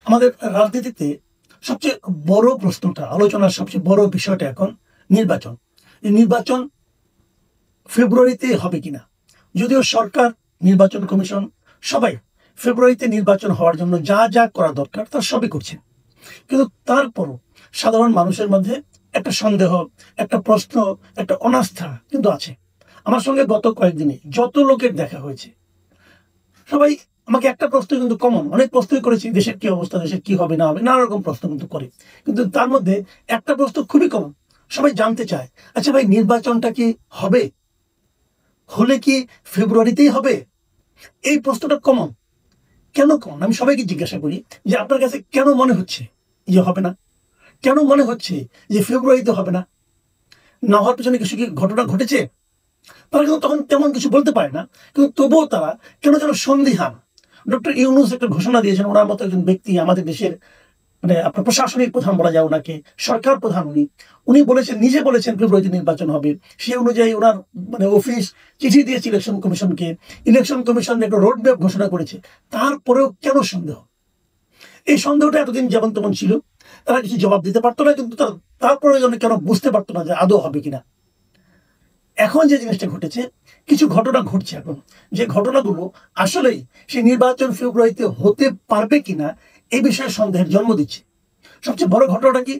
আমাদের রাজনীতিতে সবচেয়ে বড় প্রশ্নটা, আলোচনার সবচেয়ে বড় বিষয়টা এখন নির্বাচন। এই নির্বাচন ফেব্রুয়ারিতে হবে কিনা। যদিও সরকার, নির্বাচন কমিশন সবাই ফেব্রুয়ারিতে নির্বাচন হওয়ার জন্য যা যা করা দরকার তার সবই করছেন, কিন্তু তারপরও সাধারণ মানুষের মধ্যে একটা সন্দেহ, একটা প্রশ্ন, একটা অনাস্থা কিন্তু আছে। আমার সঙ্গে গত কয়েকদিনে যত লোকের দেখা হয়েছে, সবাই আমাকে একটা প্রশ্ন কিন্তু কমন, অনেক প্রশ্নই করেছি, দেশের কি অবস্থা, দেশের কি হবে না হবে, নানা রকম প্রশ্ন কিন্তু করে, কিন্তু তার মধ্যে একটা প্রশ্ন খুবই কমন। সবাই জানতে চায়, আচ্ছা ভাই, নির্বাচনটা কি হবে, হলে কি ফেব্রুয়ারিতেই হবে? এই প্রশ্নটা কমন। কেন কমন? আমি সবাইকে জিজ্ঞাসা করি যে আপনার কাছে কেন মনে হচ্ছে যে হবে না, কেন মনে হচ্ছে যে ফেব্রুয়ারিতে হবে না? না হওয়ার পিছনে কিছু কি ঘটনা ঘটেছে? তারা কিন্তু তখন তেমন কিছু বলতে পারে না, কিন্তু তবুও তারা কেন যেন সন্দিহান। ডক্টর ইউনূস একটা ঘোষণা দিয়েছেন, ওনার মতো একজন ব্যক্তি, আমাদের দেশের মানে আপনার প্রশাসনিক প্রধান বলা যায় ওনাকে, সরকার প্রধান উনি বলেছেন, নিজে বলেছেন ফেব্রুয়ারিতে নির্বাচন হবে। সেই অনুযায়ী ওনার মানে অফিস চিঠি দিয়েছে ইলেকশন কমিশনকে, ইলেকশন কমিশন একটা রোড ম্যাপ ঘোষণা করেছে। তারপরেও কেন সন্দেহ? এই সন্দেহটা এতদিন যেমন তেমন ছিল, তারা কিছু জবাব দিতে পারতো না, কিন্তু তারপরে কেন বুঝতে পারতো না যে আদৌ হবে কিনা। এখন যে জিনিসটা ঘটেছে, কিছু ঘটনা ঘটছে এখন, যে ঘটনাগুলো আসলেই সেই নির্বাচন ফেব্রুয়ারিতে হতে পারবে কিনা এই বিষয়ে সন্দেহের জন্ম দিচ্ছে। সবচেয়ে বড় ঘটনাটা কি?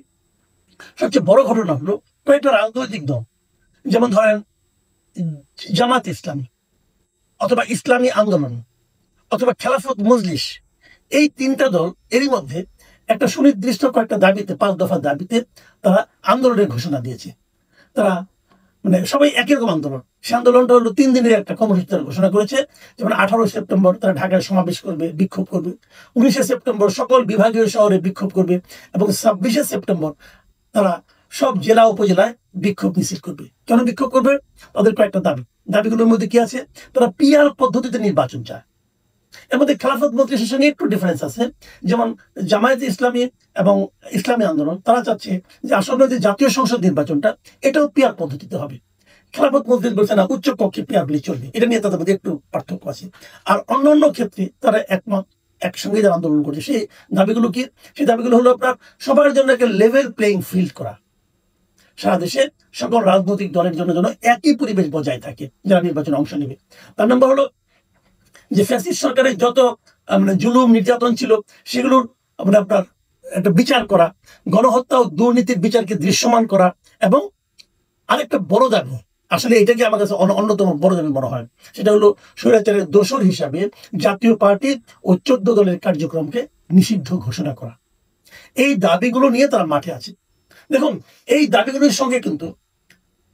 সবচেয়ে বড় ঘটনা হলো কয়েকটা রাজনৈতিক দল, যেমন ধরেন জামাত ইসলামী, অথবা ইসলামী আন্দোলন, অথবা খেলাফত মজলিস, এই তিনটা দল এরই মধ্যে একটা সুনির্দিষ্ট কয়েকটা দাবিতে, 5 দফা দাবিতে তারা আন্দোলনের ঘোষণা দিয়েছে। তারা মানে সবাই একই রকম আন্দোলন। সে আন্দোলনটা হলো 3 দিনের একটা কর্মসূচি তারা ঘোষণা করেছে। যেমন 18 সেপ্টেম্বর তারা ঢাকায় সমাবেশ করবে, বিক্ষোভ করবে। 19 সেপ্টেম্বর সকল বিভাগীয় শহরে বিক্ষোভ করবে, এবং 26 সেপ্টেম্বর তারা সব জেলা উপজেলায় বিক্ষোভ মিছিল করবে। কেন বিক্ষোভ করবে? তাদের কয়েকটা দাবি। দাবিগুলোর মধ্যে কি আছে? তারা পিআর পদ্ধতিতে নির্বাচন চায়। এর মধ্যে খেলাফত মজলিসের সঙ্গে একটু ডিফারেন্স আছে। যেমন জামায়াতে ইসলামী এবং ইসলামী আন্দোলন তারা চাচ্ছে যে আসলে যে জাতীয় সংসদ নির্বাচনটা, এটাও পিআর পদ্ধতিতে হবে। খেলাফত মজলিস বলছে না, উচ্চ কক্ষে পিআর হলে চলবে। এটা নিয়ে তাদের মধ্যে একটু পার্থক্য আছে। আর অন্যান্য ক্ষেত্রে তারা একমত, একসঙ্গে যারা আন্দোলন করছে, সেই দাবিগুলো কি? সেই দাবিগুলো হলো আপনার সবার জন্য একটা লেভেল প্লেইং ফিল্ড করা, সারা দেশে সকল রাজনৈতিক দলের জন্য যেন একই পরিবেশ বজায় থাকে যারা নির্বাচনে অংশ নেবে। তার নম্বর হলো যে ফ্যাসিস্ট সরকারের যত মানে জুলুম নির্যাতন ছিল, সেগুলোর মানে আপনার একটা বিচার করা, গণহত্যা ও দুর্নীতির বিচারকে দৃশ্যমান করা। এবং আরেকটা বড় দাবি, আসলে এটাকে আমার কাছে অন্যতম বড় দাবি মনে হয়, সেটা হলো স্বৈরাচারের দোসর হিসাবে জাতীয় পার্টি ও 14 দলের কার্যক্রমকে নিষিদ্ধ ঘোষণা করা। এই দাবিগুলো নিয়ে তারা মাঠে আছে। দেখুন, এই দাবিগুলোর সঙ্গে কিন্তু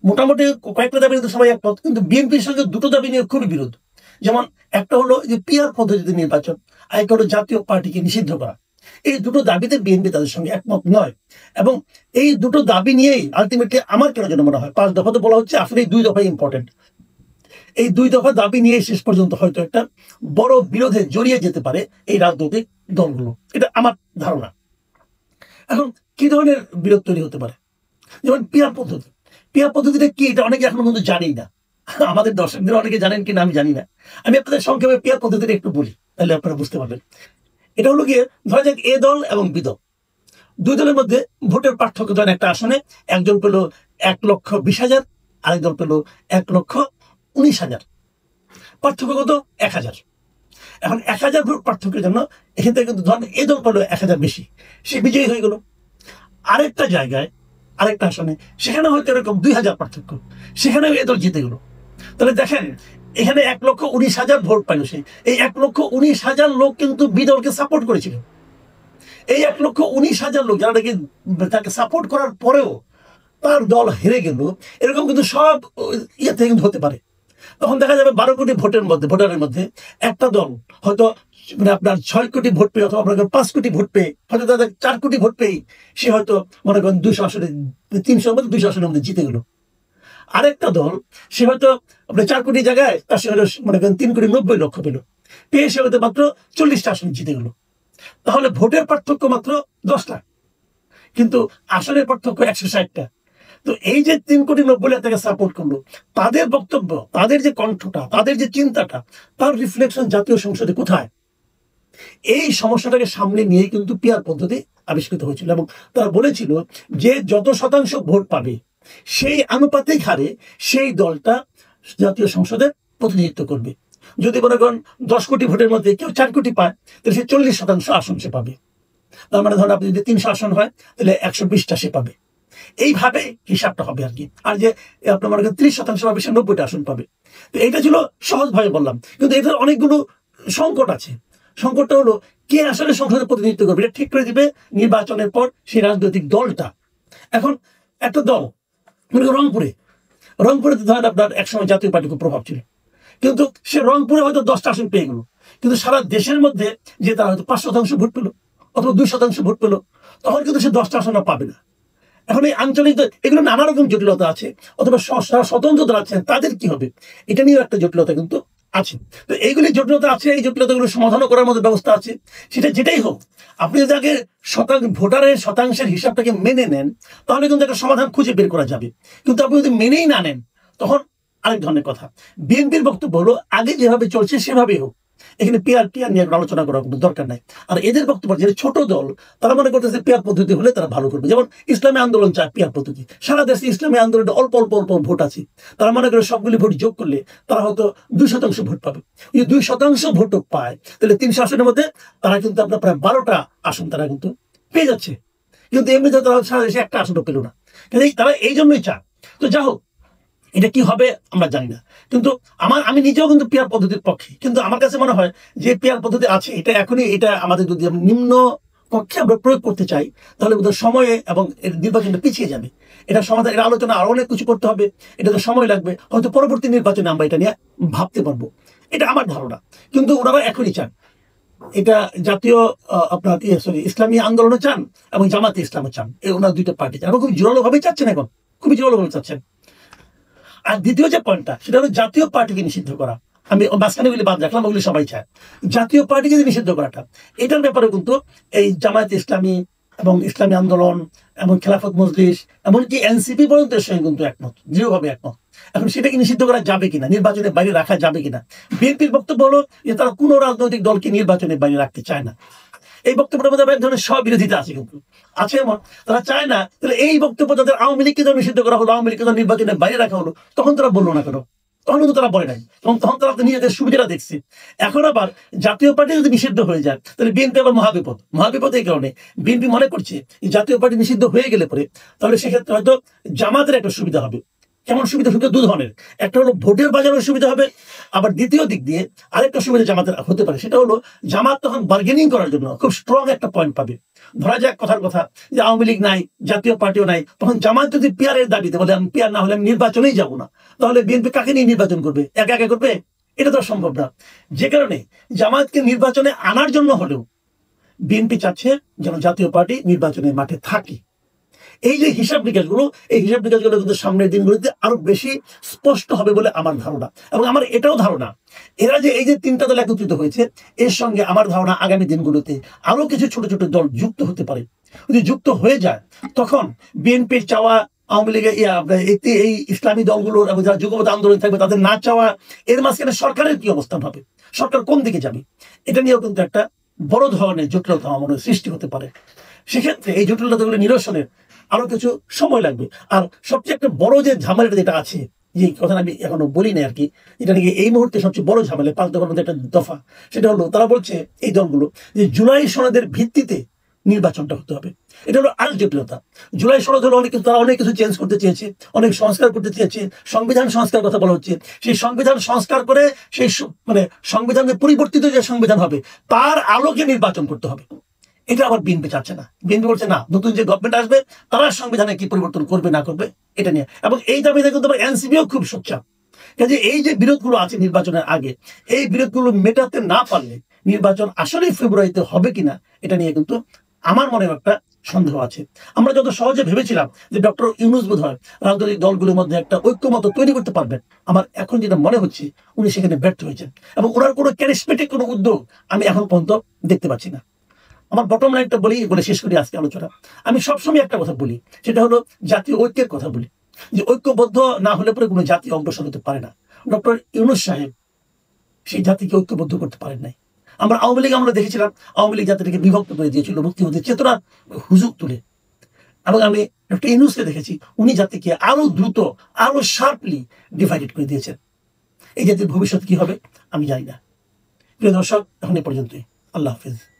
মোটামুটি কয়েকটা দাবি কিন্তু সবাই একমত, কিন্তু বিএনপির সঙ্গে দুটো দাবি নিয়ে খুবই বিরোধ। যেমন একটা হলো যে পিআর পদ্ধতিতে নির্বাচন, আর একটা হলো জাতীয় পার্টিকে নিষিদ্ধ করা। এই দুটো দাবিতে বিএনপি তাদের সঙ্গে একমত নয়, এবং এই দুটো দাবি নিয়েই আলটিমেটলি আমার কেন যেন মনে হয় 5 দফা তো বলা হচ্ছে, আসলে এই 2 দফাই ইম্পর্টেন্ট। এই 2 দফা দাবি নিয়ে শেষ পর্যন্ত হয়তো একটা বড় বিরোধে জড়িয়ে যেতে পারে এই রাজনৈতিক দলগুলো, এটা আমার ধারণা। এখন কি ধরনের বিরোধ তৈরি হতে পারে? যেমন পিআর পদ্ধতি। পিআর পদ্ধতিটা কি, এটা অনেকে এখনো পর্যন্ত জানেই না। আমাদের দর্শকদের অনেকে জানেন কিনা আমি জানি না। আমি আপনাদের সংক্ষেপে পিআর পদ্ধতিটা একটু বলি, তাহলে আপনারা বুঝতে পারবেন। এটা হলো গিয়ে, ধরা যাক এ দল এবং বি দল, 2 দলের মধ্যে ভোটের পার্থক্য। ধরেন একটা আসনে একজন পেল 1,20,000, আরেক দল পেল 1,19,000। পার্থক্য কত? 1,000। এখন 1,000 ভোট পার্থক্যের জন্য এখান থেকে কিন্তু ধরেন এ দল পেল 1,000 বেশি, সে বিজয়ী হয়ে গেল। আরেকটা জায়গায়, আরেকটা আসনে, সেখানে হয়তো এরকম 2,000 পার্থক্য, সেখানেও এ দল জিতে গেল। তাহলে দেখেন, এখানে 1,19,000 ভোট পাইল সে। এই 1,19,000 লোক কিন্তু বি দলকে সাপোর্ট করেছিল। এই 1,19,000 লোক যারা তাকে সাপোর্ট করার পরেও তার দল হেরে গেল, এরকম কিন্তু সব ইয়ে থেকে কিন্তু হতে পারে। তখন দেখা যাবে 12 কোটি ভোটারের মধ্যে একটা দল হয়তো মানে আপনার 6 কোটি ভোট পেয়ে, অথবা আপনার 5 কোটি ভোট পেয়ে, হয়তো তাদের 4 কোটি ভোট পেয়ে সে হয়তো মনে করেন 200 আসনে, 300 মধ্যে 200 আসনের মধ্যে জিতে গেল। আরেকটা দল সে হয়তো আপনার 4 কোটি জায়গায় তার সে হয়তো মনে করেন 3 কোটি 90 লক্ষ পেল, পেয়ে সে হয়তো মাত্র 40টা আসনে জিতে গেল। তাহলে ভোটের পার্থক্য মাত্র 10 লাখ, কিন্তু আসনের পার্থক্য 160টা। তো এই যে 3,90,00,000 তাকে সাপোর্ট করলো, তাদের বক্তব্য, তাদের যে কণ্ঠটা, তাদের যে চিন্তাটা, তার রিফ্লেকশন জাতীয় সংসদে কোথায়? এই সমস্যাটাকে সামনে নিয়েই কিন্তু পিয়ার পদ্ধতি আবিষ্কৃত হয়েছিল, এবং তারা বলেছিল যে যত শতাংশ ভোট পাবে সেই আনুপাতিক হারে সেই দলটা জাতীয় সংসদে প্রতিনিধিত্ব করবে। যদি মনে করেন 10 কোটি ভোটের মধ্যে কেউ 4 কোটি পায়, তাহলে সে 40% আসন সে পাবে। তার মানে ধরেন আপনি যদি 300 আসন হয়, তাহলে 120টা সে পাবে। এইভাবে হিসাবটা হবে আর কি। আর যে আপনার মনে করেন 30% পাবে, সে 90টা আসন পাবে। তো এইটা ছিল সহজভাবে বললাম, কিন্তু এটার অনেকগুলো সংকট আছে। সংকটটা হলো কে আসলে সংসদে প্রতিনিধিত্ব করবে, এটা ঠিক করে দিবে নির্বাচনের পর সেই রাজনৈতিক দলটা। এখন একটা দল মনে করেন রংপুরে ধরেন আপনার একসময় জাতীয় পার্টি খুব প্রভাব ছিল, কিন্তু সে রংপুরে হয়তো 10টা আসন পেয়ে গেল, কিন্তু সারা দেশের মধ্যে যে তারা হয়তো 5% ভোট পেল অথবা 2% ভোট পেল, তখন কিন্তু সে 10টা আসন পাবে না। এখন এই আঞ্চলিক এগুলো নানা রকম জটিলতা আছে, অথবা স্বতন্ত্র দল আছেন তাদের কি হবে, এটা নিয়েও একটা জটিলতা কিন্তু আছে। তো এইগুলি জটিলতা আছে, এই জটিলতাগুলো সমাধান করার মতো ব্যবস্থা আছে। সেটা যেটাই হোক, আপনি যদি আগে ভোটারের শতাংশের হিসাবটাকে মেনে নেন, তাহলে কিন্তু একটা সমাধান খুঁজে বের করা যাবে। কিন্তু আপনি যদি মেনেই না নেন, তখন আরেক ধরনের কথা। বিএনপির বক্তব্য হলো আগে যেভাবে চলছে সেভাবেই হোক, এখানে পেয়ার নিয়ে আলোচনা করার কোনো দরকার নাই। আর এদের বক্তব্য যে ছোট দল, তারা মনে করতেছে পেয়ার পদ্ধতি হলে তারা ভালো করবে। যেমন ইসলামী আন্দোলন চায় পেয়ার পদ্ধতি, সারা দেশে ইসলামী আন্দোলনে অল্প অল্প অল্প ভোট আছে, তারা মনে করে সবগুলি ভোট যোগ করলে তারা হয়তো 2% ভোট পাবে। যদি 2% ভোটও পায়, তাহলে 300 আসনের মধ্যে তারা কিন্তু আপনার প্রায় 12টা আসন তারা কিন্তু পেয়ে যাচ্ছে। কিন্তু এমনিতে তারা সারা দেশে একটা আসনও পেল না, কিন্তু তারা এই জন্যই চায়। তো যা হোক, এটা কি হবে আমরা জানি না, কিন্তু আমি নিজেও কিন্তু পেয়ার পদ্ধতির পক্ষে। কিন্তু আমার কাছে মনে হয় যে পেয়ার পদ্ধতি আছে, এটা এখনই, এটা আমাদের যদি নিম্ন কক্ষে আমরা প্রয়োগ করতে চাই, তাহলে বোধহয় সময়ে এবং নির্বাচনটা পিছিয়ে যাবে। এটা সমাধান, এটা আলোচনা আরো অনেক কিছু করতে হবে, এটা তো সময় লাগবে। হয়তো পরবর্তী নির্বাচনে আমরা এটা নিয়ে ভাবতে পারবো, এটা আমার ধারণা। কিন্তু ওনারা এখনই চান এটা জাতীয় আপনার ইসলামী আন্দোলনও চান এবং জামাতে ইসলামও চান, এই ওনার দুইটা পার্টি চান এবং খুব জোরালো ভাবে চাচ্ছেন, এখন খুবই জোরালো ভাবে চাচ্ছেন। আর দ্বিতীয় যে পয়েন্টটা, সেটা হলো জাতীয় পার্টিকে নিষিদ্ধ করা। আমি মাঝখানে গুলি বাদ রাখলাম, ওগুলি সবাই চায়। জাতীয় পার্টিকে নিষিদ্ধ করাটা, এটার ব্যাপারে কিন্তু এই জামায়াত ইসলামী এবং ইসলামী আন্দোলন এবং খেলাফত মজলিস এমনকি এনসিপি পর্যন্ত এর সঙ্গে কিন্তু একমত, দৃঢ়ভাবে একমত। এখন সেটাকে নিষিদ্ধ করা যাবে কিনা, নির্বাচনের বাইরে রাখা যাবে কিনা। বিএনপির বক্তব্য হলো যে তারা কোনো রাজনৈতিক দলকে নির্বাচনের বাইরে রাখতে চায় না। এই বক্তব্যের মধ্যে এক ধরনের স্ববিরোধিতা আছে, কিন্তু আছে এমন, তারা চায় না। তাহলে এই বক্তব্য যাদের আওয়ামী লীগকে নিষিদ্ধ করা হলো, আওয়ামী লীগকে নির্বাচনের বাইরে রাখা হলো, তখন তারা বললো না কেন? তখন কিন্তু তারা বলে নাই, তখন তারা নিজেদের সুবিধাটা দেখছে। এখন আবার জাতীয় পার্টি যদি নিষিদ্ধ হয়ে যায়, তাহলে বিএনপি আবার মহাবিপদ। এই কারণে বিএনপি মনে করছে জাতীয় পার্টি নিষিদ্ধ হয়ে গেলে পরে তাহলে সেক্ষেত্রে হয়তো জামাতের একটা সুবিধা হবে। কেমন সুবিধা? সুবিধা দু ধরনের, একটা হলো ভোটের বাজারের সুবিধা হবে, আবার দ্বিতীয় দিক দিয়ে আরেকটা সুবিধা জামাতের হতে পারে, সেটা হলো জামাত তখন বার্গেনিং করার জন্য খুব স্ট্রং একটা পয়েন্ট পাবে। ধরা যাক কথার কথা যে আওয়ামী লীগ নাই, জাতীয় পার্টিও নাই, তখন জামাত যদি পিয়ারের দাবিতে বলে আমি পিয়ার না হলে আমি নির্বাচনেই যাবো না, তাহলে বিএনপি কাকে নিয়ে নির্বাচন করবে? একা একা করবে? এটা তো সম্ভব না। যে কারণে জামাতকে নির্বাচনে আনার জন্য হলেও বিএনপি চাচ্ছে যেন জাতীয় পার্টি নির্বাচনের মাঠে থাকে। এই যে হিসাব নিকাশগুলো, এই হিসাব নিকাশগুলো কিন্তু সামনের দিনগুলোতে আরো বেশি স্পষ্ট হবে বলে আমার ধারণা। এবং আমার এটাও ধারণা, এরা যে এই যে তিনটা দল একত্রিত হয়েছে, এর সঙ্গে আমার ধারণা আগামী দিনগুলোতে আরো কিছু ছোট ছোট দল যুক্ত হতে পারে। যদি যুক্ত হয়ে যায়, তখন বিএনপির চাওয়া, আওয়ামী লীগের এই ইসলামী দলগুলোর এবং যারা যুগপৎ আন্দোলন থাকবে তাদের না চাওয়া, এর মাঝখানে সরকারের কি অবস্থান হবে, সরকার কোন দিকে যাবে, এটা নিয়েও কিন্তু একটা বড় ধরনের জটিলতা আমার মনে সৃষ্টি হতে পারে। সেক্ষেত্রে এই জটিলতাগুলো নিরসনের আরো কিছু সময় লাগবে। আর সবচেয়ে একটা বড় যে ঝামেলাটা যেটা আছে, যে কথা আমি এখনো বলি না আর কি, এটা নাকি এই মুহূর্তে সবচেয়ে বড় ঝামেলা, 5 দফার মধ্যে একটা দফা, সেটা হলো তারা বলছে এই দলগুলো যে জুলাই সনদের ভিত্তিতে নির্বাচনটা হতে হবে। এটা হলো আরেক জটিলতা। জুলাই সনদ হলো অনেক কিছু, তারা অনেক কিছু চেঞ্জ করতে চেয়েছে, অনেক সংস্কার করতে চেয়েছে, সংবিধান সংস্কার কথা বলা হচ্ছে। সেই সংবিধান সংস্কার করে সেই সংবিধানের পরিবর্তিত যে সংবিধান হবে তার আলোকে নির্বাচন করতে হবে। এটা আবার বিএনপি চাচ্ছে না। বিএনপি বলছে না, নতুন যে গভর্নমেন্ট আসবে তারা সংবিধানে কি পরিবর্তন করবে না করবে এটা নিয়ে, এবং এই দাবিতে কিন্তু এনসিপিও খুব সোচ্চার। কাজে এই যে বিরোধগুলো আছে নির্বাচনের আগে, এই বিরোধগুলো মেটাতে না পারলে নির্বাচন আসলেই ফেব্রুয়ারিতে হবে কিনা, এটা নিয়ে কিন্তু আমার মনে একটা সন্দেহ আছে। আমরা যত সহজে ভেবেছিলাম যে ডক্টর ইউনূস বোধহয় রাজনৈতিক দলগুলোর মধ্যে একটা ঐক্যমত তৈরি করতে পারবেন, আমার এখন যেটা মনে হচ্ছে উনি সেখানে ব্যর্থ হয়েছেন, এবং ওনার কোনো ক্যারিসমেটিক কোনো উদ্যোগ আমি এখন পর্যন্ত দেখতে পাচ্ছি না। আমার বটম লাইনটা বলে শেষ করি আজকে আলোচনা। আমি সবসময় একটা কথা বলি, সেটা হলো জাতীয় ঐক্যের কথা বলি, যে ঐক্যবদ্ধ না হলে পরে কোনো জাতি অগ্রসর হতে পারে না। ডক্টর ইউনূস সাহেব সেই জাতিকে ঐক্যবদ্ধ করতে পারেন নাই। আমরা আওয়ামী লীগ আমরা দেখেছিলাম, আওয়ামী লীগ জাতিটাকে বিভক্ত করে দিয়েছিল মুক্তিযুদ্ধের চেতনা হুজুগ তুলে। এবং আমি ডক্টর ইউনূসকে দেখেছি, উনি জাতিকে আরো দ্রুত, আরো শার্পলি ডিভাইডেড করে দিয়েছেন। এই জাতির ভবিষ্যৎ কি হবে আমি জানি না। প্রিয় দর্শক, এখন এ পর্যন্তই। আল্লাহ হাফিজ।